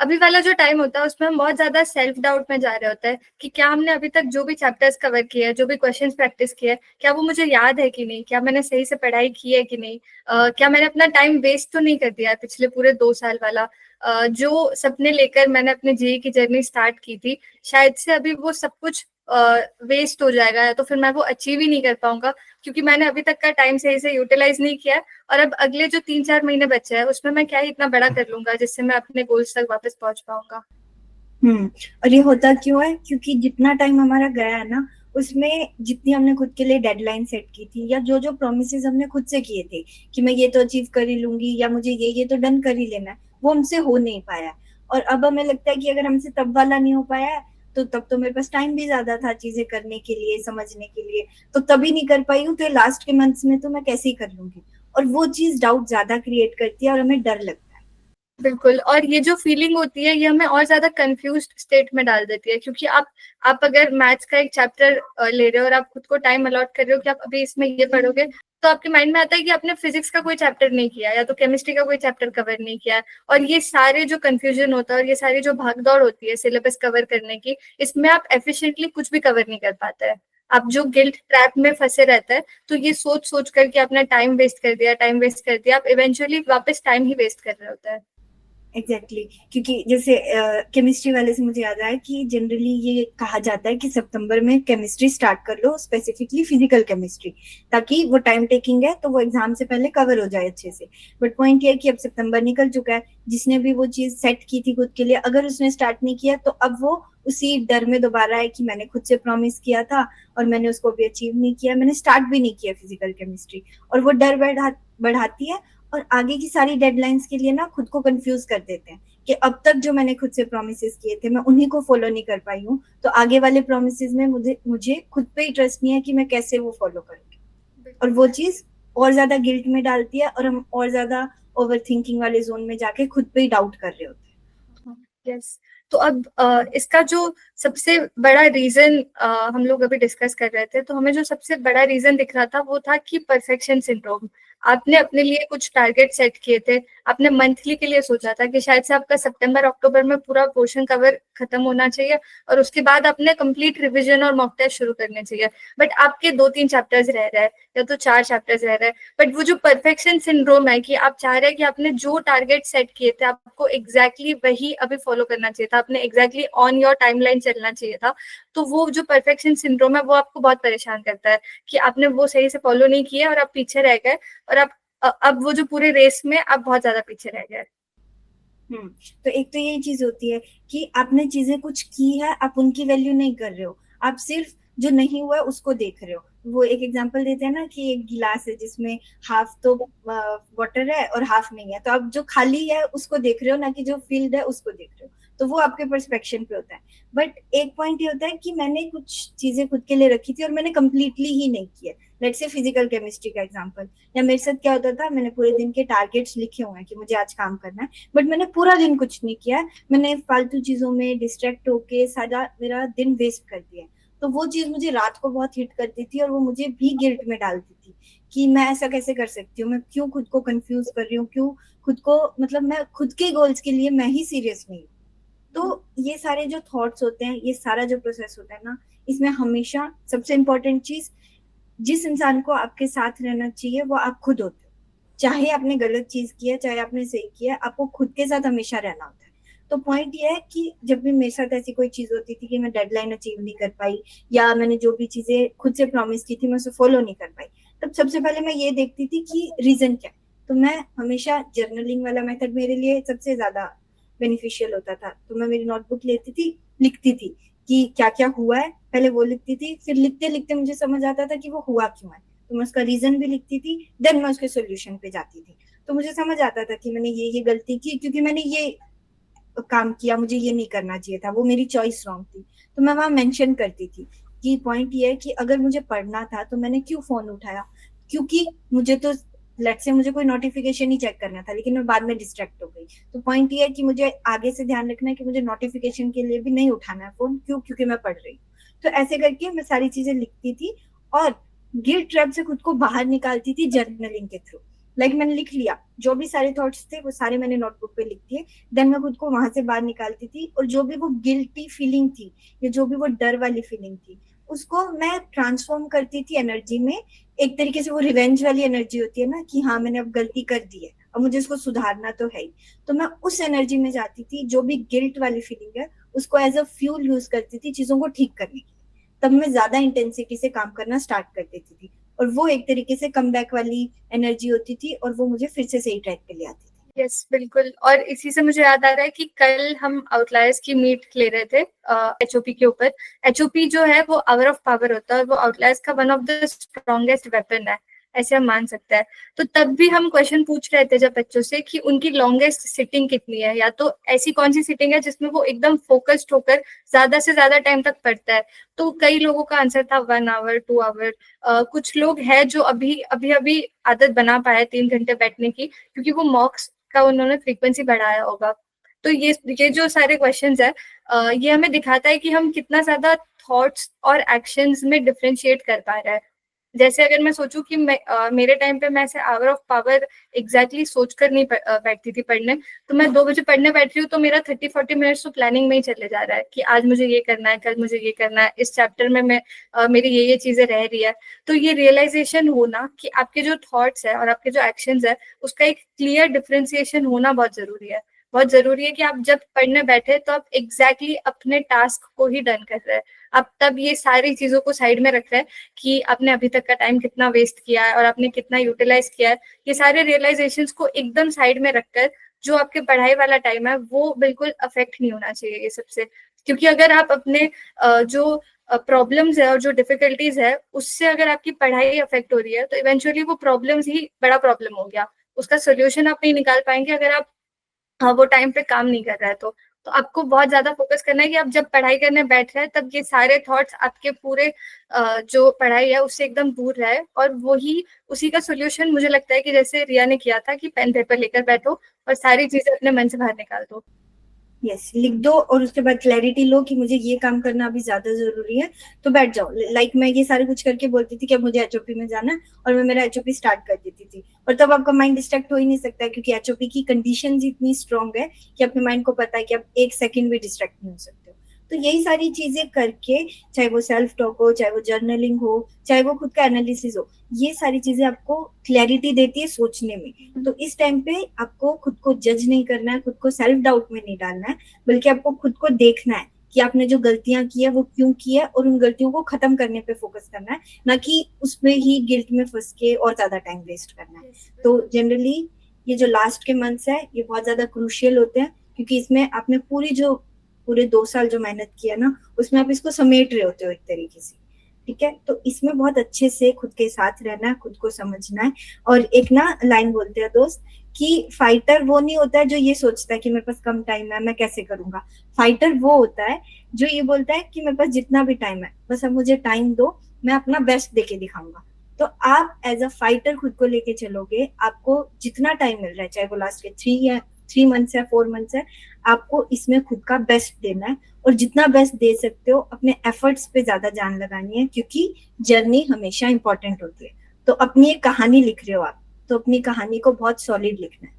अभी वाला जो टाइम होता है उसमें हम बहुत ज्यादा सेल्फ डाउट में जा रहे होते हैं कि क्या हमने अभी तक जो भी चैप्टर्स कवर किए हैं, जो भी क्वेश्चंस प्रैक्टिस किए हैं, क्या वो मुझे याद है कि नहीं, क्या मैंने सही से पढ़ाई की है कि नहीं, क्या मैंने अपना टाइम वेस्ट तो नहीं कर दिया है पिछले पूरे 2 साल वाला। जो सपने लेकर मैंने अपने जेई की जर्नी स्टार्ट की थी, शायद से अभी वो सब कुछ वेस्ट हो जाएगा, या तो फिर मैं वो अचीव ही नहीं कर पाऊंगा, क्योंकि मैंने अभी तक का टाइम सही से यूटिलाइज नहीं किया है। और अब अगले जो 3-4 महीने बचे हैं उसमें मैं क्या ही इतना बड़ा कर लूंगा जिससे मैं अपने गोल्स तक वापस पहुंच पाऊंगा। और ये होता क्यों है? क्योंकि जितना टाइम हमारा गया है ना, उसमें जितनी हमने खुद के लिए डेडलाइन सेट की थी, या जो जो प्रोमिस हमने खुद से किए थे कि मैं ये तो अचीव कर ही लूंगी, या मुझे ये तो डन कर ही लेना है, वो हमसे हो नहीं पाया। और अब हमें लगता है कि अगर हमसे तब वाला नहीं हो पाया है, तो तब तो मेरे पास टाइम भी ज्यादा था चीजें करने के लिए, समझने के लिए, तो तभी नहीं कर पाई हूँ, तो लास्ट के मंथ्स में तो मैं कैसे ही कर लूंगी। और वो चीज डाउट ज्यादा क्रिएट करती है और हमें डर लगता है। बिल्कुल। और ये जो फीलिंग होती है ये हमें और ज्यादा कंफ्यूज्ड स्टेट में डाल देती है, क्योंकि आप अगर मैथ्स का एक चैप्टर ले रहे हो और आप खुद को टाइम अलॉट कर रहे हो कि आप अभी इसमें ये पढ़ोगे, तो आपके माइंड में आता है कि आपने फिजिक्स का कोई चैप्टर नहीं किया, या तो केमिस्ट्री का कोई चैप्टर कवर नहीं किया है। और ये सारे जो कंफ्यूजन होता है और ये सारी जो भागदौड़ होती है सिलेबस कवर करने की, इसमें आप एफिशिएंटली कुछ भी कवर नहीं कर पाते हैं। आप जो गिल्ट ट्रैप में फंसे रहते हैं, तो ये सोच सोच करके अपना टाइम वेस्ट कर दिया, टाइम वेस्ट कर दिया, आप इवेंचुअली वापस टाइम ही वेस्ट कर रहे होते हैं। एग्जैक्टली क्योंकि जैसे केमिस्ट्री वाले से मुझे याद आया कि जनरली ये कहा जाता है कि सितंबर में केमिस्ट्री स्टार्ट कर लो, स्पेसिफिकली फिजिकल केमिस्ट्री, ताकि वो टाइम टेकिंग है तो वो एग्जाम से पहले कवर हो जाए अच्छे से। बट पॉइंट ये है कि अब सितंबर निकल चुका है, जिसने भी वो चीज सेट की थी खुद के लिए, अगर उसने स्टार्ट नहीं किया तो अब वो उसी डर में दोबारा है कि मैंने खुद से प्रॉमिस किया था और मैंने उसको भी अचीव नहीं किया, मैंने स्टार्ट भी नहीं किया फिजिकल केमिस्ट्री। और वो डर बढ़ाती है, और आगे की सारी डेडलाइंस के लिए ना खुद को कंफ्यूज कर देते हैं कि अब तक जो मैंने खुद से प्रोमिस किए थे मैं उन्हीं को फॉलो नहीं कर पाई हूँ, तो आगे वाले प्रोमिस में मुझे मुझे खुद पे ही ट्रस्ट नहीं है कि मैं कैसे वो फॉलो करूंगी। और बिल्कुल। वो चीज और ज्यादा गिल्ट में डालती है, और हम और ज्यादा ओवर थिंकिंग वाले जोन में जाके खुद पे ही डाउट कर रहे होते यस। तो अब इसका जो सबसे बड़ा रीजन हम लोग अभी डिस्कस कर रहे थे, तो हमें जो सबसे बड़ा रीजन दिख रहा था वो था कि परफेक्शन सिंड्रोम। आपने अपने लिए कुछ टारगेट सेट किए थे, आपने मंथली के लिए सोचा था कि शायद से आपका सितंबर अक्टूबर में पूरा पोर्शन कवर खत्म होना चाहिए, और उसके बाद आपने कंप्लीट रिवीजन और मॉक टेस्ट शुरू करने चाहिए। बट आपके 2-3 चैप्टर्स रह रहे हैं, या तो 4 चैप्टर्स रह रहे हैं। बट वो जो परफेक्शन सिंड्रोम है कि आप चाह रहे हैं कि आपने जो टारगेट सेट किए थे आपको एग्जैक्टली वही अभी फॉलो करना चाहिए था, आपने एग्जैक्टली ऑन योर टाइमलाइन चलना चाहिए था। तो वो जो परफेक्शन सिंड्रोम है वो आपको बहुत परेशान करता है कि आपने वो सही से फॉलो नहीं किया और आप पीछे रह गए, और आप अब वो जो पूरे रेस में आप बहुत ज्यादा पीछे रह गए। हम्म तो एक तो यही चीज होती है कि आपने चीजें कुछ की है, आप उनकी वैल्यू नहीं कर रहे हो, आप सिर्फ जो नहीं हुआ है उसको देख रहे हो। वो एक एग्जांपल देते हैं ना कि एक गिलास है जिसमें हाफ तो वाटर है और हाफ नहीं है, तो आप जो खाली है उसको देख रहे हो, ना कि जो फिल्ड है उसको देख रहे हो। तो वो आपके परस्पेक्शन पे होता है। बट एक पॉइंट ये होता है कि मैंने कुछ चीजें खुद के लिए रखी थी और मैंने कंप्लीटली ही नहीं किया। लेट्स से फिजिकल केमिस्ट्री का एग्जांपल, या मेरे साथ क्या होता था, मैंने पूरे दिन के टारगेट्स लिखे हुए हैं कि मुझे आज काम करना है, बट मैंने पूरा दिन कुछ नहीं किया, मैंने फालतू चीजों में डिस्ट्रैक्ट होके सारा मेरा दिन वेस्ट कर दिया। तो वो चीज मुझे रात को बहुत हिट करती थी और वो मुझे भी गिल्ट में डालती थी कि मैं ऐसा कैसे कर सकती हूँ, मैं क्यों खुद को कंफ्यूज कर रही हूँ, क्यों खुद को, मतलब मैं खुद के गोल्स के लिए मैं ही सीरियस नहीं हूँ। तो ये सारे जो थॉट्स होते हैं, ये सारा जो प्रोसेस होता है ना, इसमें हमेशा सबसे इम्पोर्टेंट चीज, जिस इंसान को आपके साथ रहना चाहिए वो आप खुद होते हो। चाहे आपने गलत चीज की है, चाहे आपने सही किया है, आपको खुद के साथ हमेशा रहना होता है। तो पॉइंट ये है कि जब भी मेरे साथ ऐसी कोई चीज होती थी कि मैं डेडलाइन अचीव नहीं कर पाई, या मैंने जो भी चीजें खुद से प्रॉमिस की थी मैं उसे फॉलो नहीं कर पाई, तब सबसे पहले मैं ये देखती थी कि रीजन क्या है। तो मैं हमेशा जर्नलिंग वाला मेथड मेरे लिए सबसे ज्यादा बेनिफिशियल होता था। तो मैं मेरी नोटबुक लेती थी, लिखती थी कि क्या क्या हुआ है, पहले वो लिखती थी, फिर लिखते लिखते मुझे समझ आता था कि वो हुआ क्यों है, तो मैं उसका रीजन भी लिखती थी, देन मैं उसके सोल्यूशन पे जाती थी। तो मुझे समझ आता था कि मैंने ये गलती की क्योंकि मैंने ये काम किया, मुझे ये नहीं करना चाहिए था, वो मेरी चॉइस रॉन्ग थी। तो मैं वहां मेंशन करती थी कि पॉइंट ये है कि अगर मुझे पढ़ना था तो मैंने क्यों फोन उठाया, क्योंकि मुझे तो लेट से मुझे कोई नोटिफिकेशन ही चेक करना था, लेकिन मैं बाद में डिस्ट्रैक्ट हो गई। तो पॉइंट ये है कि मुझे आगे से ध्यान रखना है कि मुझे नोटिफिकेशन के लिए भी नहीं उठाना है फोन, क्यों, क्योंकि मैं पढ़ रही हूँ। तो ऐसे करके मैं सारी चीजें लिखती थी और गिल्ट ट्रैप से खुद को बाहर निकालती थी जर्नलिंग के थ्रू। मैंने लिख लिया, जो भी सारे थॉट्स थे वो सारे मैंने नोटबुक पे लिख दिए। देन मैं खुद को वहां से बाहर निकालती थी, और जो भी वो गिल्टी फीलिंग थी या जो भी वो डर वाली फीलिंग थी, उसको मैं ट्रांसफॉर्म करती थी एनर्जी में। एक तरीके से वो रिवेंज वाली एनर्जी होती है ना, कि हाँ मैंने अब गलती कर दी है, अब मुझे इसको सुधारना तो है ही। तो मैं उस एनर्जी में जाती थी, जो भी गिल्ट वाली फीलिंग है उसको एज अ फ्यूल यूज करती थी चीजों को ठीक करने के लिए। तब मैं ज्यादा इंटेंसिटी से काम करना स्टार्ट कर देती थी, और वो एक तरीके से कम बैक वाली एनर्जी होती थी, और वो मुझे फिर से सही ट्रैक पे ले आती थी। यस बिल्कुल। और इसी से मुझे याद आ रहा है कि कल हम आउटलायर्स की मीट ले रहे थे एचओपी के ऊपर। एचओपी जो है वो आवर ऑफ पावर होता है, और वो आउटलायर्स का one of the strongest weapon है, ऐसे हम मान सकते हैं। तो तब भी हम क्वेश्चन पूछ रहे थे जब बच्चों से कि उनकी लॉन्गेस्ट सिटिंग कितनी है, या तो ऐसी कौन सी सिटिंग है जिसमें वो एकदम फोकस्ड होकर ज्यादा से ज्यादा टाइम तक पढ़ता है। तो कई लोगों का आंसर था 1 आवर 2 आवर। कुछ लोग हैं जो अभी अभी अभी आदत बना पाए 3 घंटे बैठने की, क्योंकि वो मॉक्स का उन्होंने फ्रीक्वेंसी बढ़ाया होगा। तो ये जो सारे क्वेश्चंस है, ये हमें दिखाता है कि हम कितना ज्यादा थॉट्स और एक्शंस में डिफरेंशिएट कर पा रहे हैं। जैसे अगर मैं सोचूं कि मेरे टाइम पे मैं ऐसे आवर ऑफ पावर एग्जैक्टली सोच कर नहीं बैठती थी पढ़ने। तो मैं 2 बजे पढ़ने बैठ रही हूँ तो मेरा 30-40 मिनट्स तो प्लानिंग में ही चले जा रहा है कि आज मुझे ये करना है, कल मुझे ये करना है, इस चैप्टर में मैं मेरी ये चीजें रह रही है। तो ये रियलाइजेशन होना कि आपके जो थॉट्स है और आपके जो एक्शंस है उसका एक क्लियर डिफरेंशिएशन होना बहुत जरूरी है। बहुत जरूरी है कि आप जब पढ़ने बैठे तो आप एग्जैक्टली अपने टास्क को ही डन कर रहे हैं। आप तब ये सारी चीजों को साइड में रख रहे हैं कि आपने अभी तक का टाइम कितना वेस्ट किया है और आपने कितना यूटिलाइज किया है। ये सारे रियलाइजेशंस को एकदम साइड में रखकर जो आपके पढ़ाई वाला टाइम है वो बिल्कुल अफेक्ट नहीं होना चाहिए ये सबसे। क्योंकि अगर आप अपने जो प्रॉब्लम्स है और जो डिफिकल्टीज है उससे अगर आपकी पढ़ाई अफेक्ट हो रही है तो इवेंचुअली वो प्रॉब्लम्स ही बड़ा प्रॉब्लम हो गया। उसका सोल्यूशन आप नहीं निकाल पाएंगे अगर आप वो टाइम पे काम नहीं कर रहा है। तो आपको बहुत ज्यादा फोकस करना है कि आप जब पढ़ाई करने बैठ रहे हैं तब ये सारे थॉट्स आपके पूरे जो पढ़ाई है उससे एकदम दूर रहे। और वही उसी का सोल्यूशन मुझे लगता है कि जैसे रिया ने किया था कि पेन पेपर लेकर बैठो और सारी चीजें अपने मन से बाहर निकाल दो। यस, लिख दो और उसके बाद क्लैरिटी लो कि मुझे ये काम करना अभी ज्यादा जरूरी है, तो बैठ जाओ। मैं ये सारे कुछ करके बोलती थी कि अब मुझे एचओपी में जाना है, और मैं मेरा एचओपी स्टार्ट कर देती थी। और तब आपका माइंड डिस्ट्रैक्ट हो ही नहीं सकता है, क्योंकि एचओपी की कंडीशन इतनी स्ट्रांग है कि अपने माइंड को पता है कि आप एक सेकंड भी डिस्ट्रैक्ट नहीं हो सकते हो। तो यही सारी चीजें करके, चाहे वो सेल्फ टॉक हो, चाहे वो जर्नलिंग हो, चाहे वो खुद का एनालिसिस हो, ये सारी चीजें आपको क्लैरिटी देती है सोचने में। तो इस टाइम पे आपको खुद को जज नहीं करना है, खुद को सेल्फ डाउट में नहीं डालना है, बल्कि आपको खुद को देखना है कि आपने जो गलतियां की है वो क्यों की है, और उन गलतियों को खत्म करने पे फोकस करना है, ना कि उसमें ही गिल्ट में फंस के और ज्यादा टाइम वेस्ट करना है। तो जनरली ये जो लास्ट के मंथ्स है ये बहुत ज्यादा क्रूशियल होते हैं, क्योंकि इसमें आपने पूरे 2 साल जो मेहनत किया ना, उसमें आप इसको समेट रहे होते हो एक तरीके से। ठीक है, तो इसमें बहुत अच्छे से खुद के साथ रहना है, खुद को समझना है। और एक ना लाइन बोलते हैं दोस्त कि फाइटर वो नहीं होता है जो ये सोचता है कि मेरे पास कम टाइम है मैं कैसे करूंगा। फाइटर वो होता है जो ये बोलता है कि मेरे पास जितना भी टाइम है बस अब मुझे टाइम दो, मैं अपना बेस्ट देके दिखाऊंगा। तो आप एज अ फाइटर खुद को लेके चलोगे, आपको जितना टाइम मिल रहा है, चाहे वो लास्ट के 3 मंथ्स है 4 मंथ्स है, आपको इसमें खुद का बेस्ट देना है। और जितना बेस्ट दे सकते हो अपने एफर्ट्स पे ज्यादा जान लगानी है, क्योंकि जर्नी हमेशा इंपॉर्टेंट होती है। तो अपनी एक कहानी लिख रहे हो आप, तो अपनी कहानी को बहुत सॉलिड लिखना है।